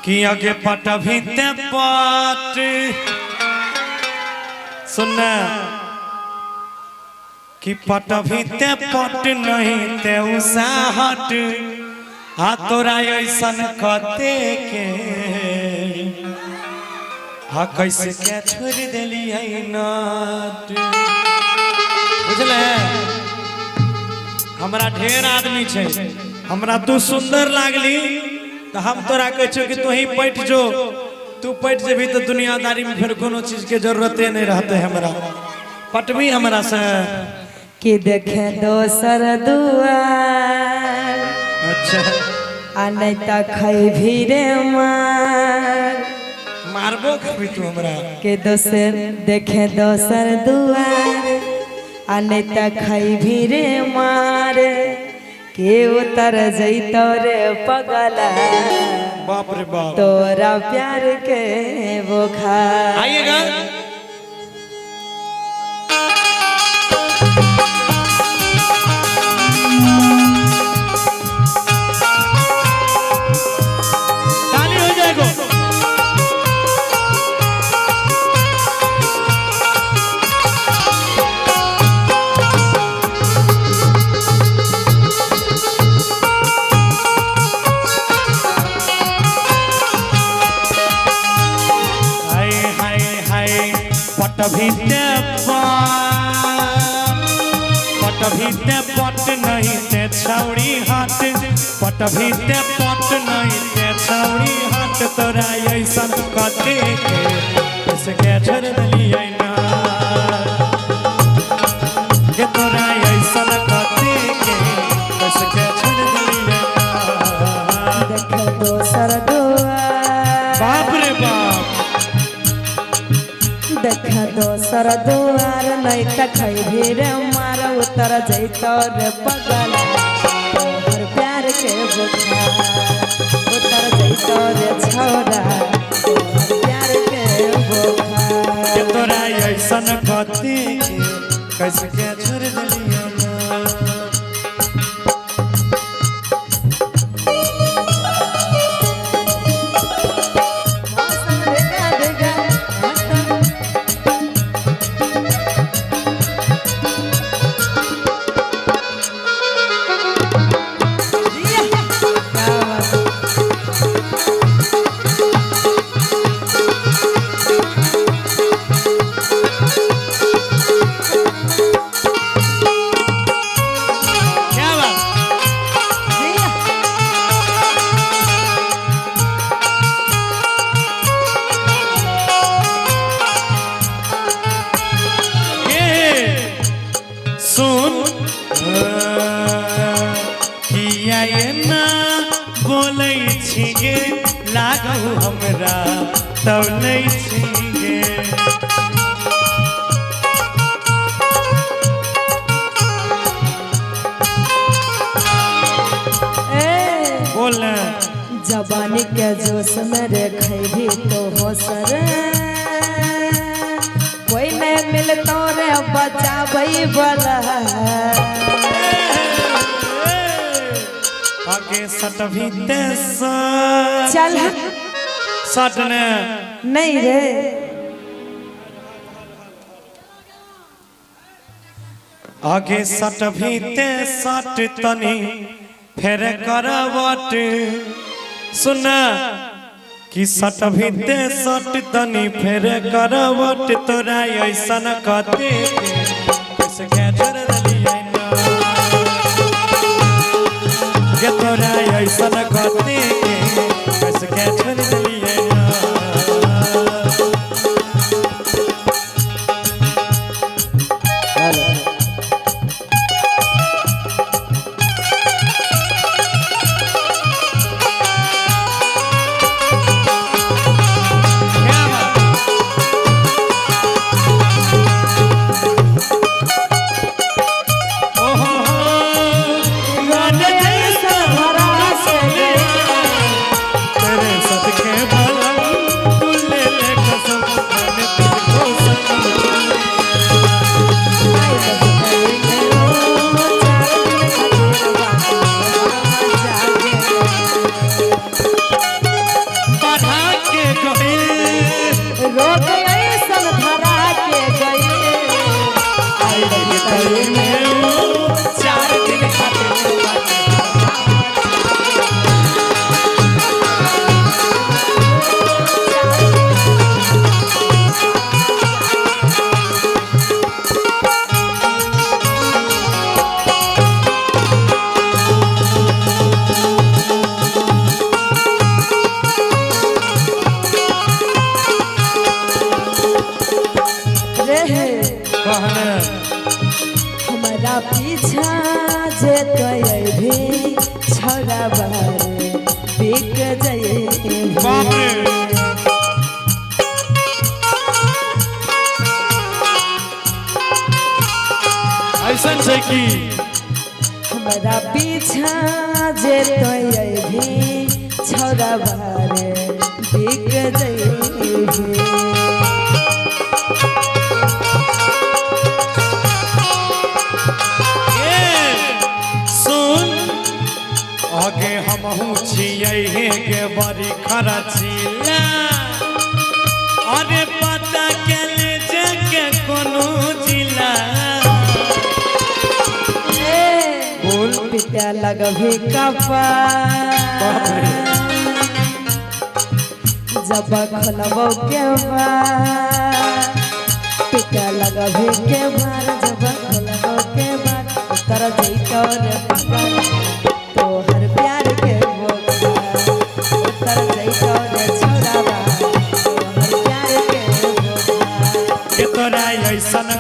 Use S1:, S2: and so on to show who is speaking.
S1: कि आगे पट भी ते पट सुनना कि पट भी ते पट नहीं ते उसाहट आ तोरा ऐसन कते के हा कैसे क्या छोड़ देली है नाट बुझले हमरा ढेर आदमी छे हमरा तू सुंदर लागली तो हम तोरा कह छो कि तू ही पैठ जो तू पैठ जेबी तो दुनियादारी में फिर कोनो चीज के जरूरते नहीं रहते हमरा पटवी हमरा से
S2: कि देखे दोसर दुआर
S1: अच्छा
S2: आ नहीं त खई भीरे मार
S1: मारबो कभी तू हमरा
S2: के दोसर देखे दोसर दुआर आ नहीं त खई भीरे मार के उतर जैतो रे पगला
S1: बाप रे बाप
S2: तोरा प्यार के बुखार
S1: आइएगा ताली हो जाएगा पट भी ते पट नहीं ते छौड़ी हट पट भी ते पट नहीं ते छौड़ी हट तोरा ऐसन कते के इसके छोड़ देलिए ना के तोरा ऐसन कते के इसके छोड़ देलिए ना
S2: देखे दोसर दुआर
S1: बाप रे बाप
S2: देख दोसर दुआर नहीं त खई भीरे मार उतर जैतो रे पगला तोहर प्यार के बुखार उतर जैतो रे छौरा तोहर प्यार के बुखार
S1: के तोरा ऐसन कते के कैसे के छोड़ देलिए ना बोलै छिगे लागू हमरा तब नहीं छिगे बोल
S2: जवानी के जोश में रे खैभी तो हो सर कोई नहीं मिलतो रे बचाबई वाला
S1: आगे सट भी ते
S2: चल
S1: सट ने
S2: नहीं रे
S1: आगे सट भी ते सट तनी फेर करवट सुन कि सट भी ते सट तनी फेर करवट तोरा ऐसन कते के छोड़ देलिए ना के तोरा ऐसन कते के छोड़ देलिए ना गई
S2: रोग ऐसन धरा के गई आई में 4 दिन खातिर हमारा पीछा जे तो भी छोरा बारे बिक जाए
S1: बाप रे ऐसा है कि
S2: हमारा पीछा जे तो भी छोरा बारे बिक जाए
S1: आगे हम छिए के बड़ी खर्चीला अरे पता के जगे कोनो जिला
S2: बोल पिता लगभी कपार जब खोलबो के बार पिता लगभी के बार जब खोलबो के बार उतर जइतो रे पगल तोहर प्यार के बोका उतर जइतो रे छोरावा तोहर प्यार के बोका
S1: के तोरा ऐसन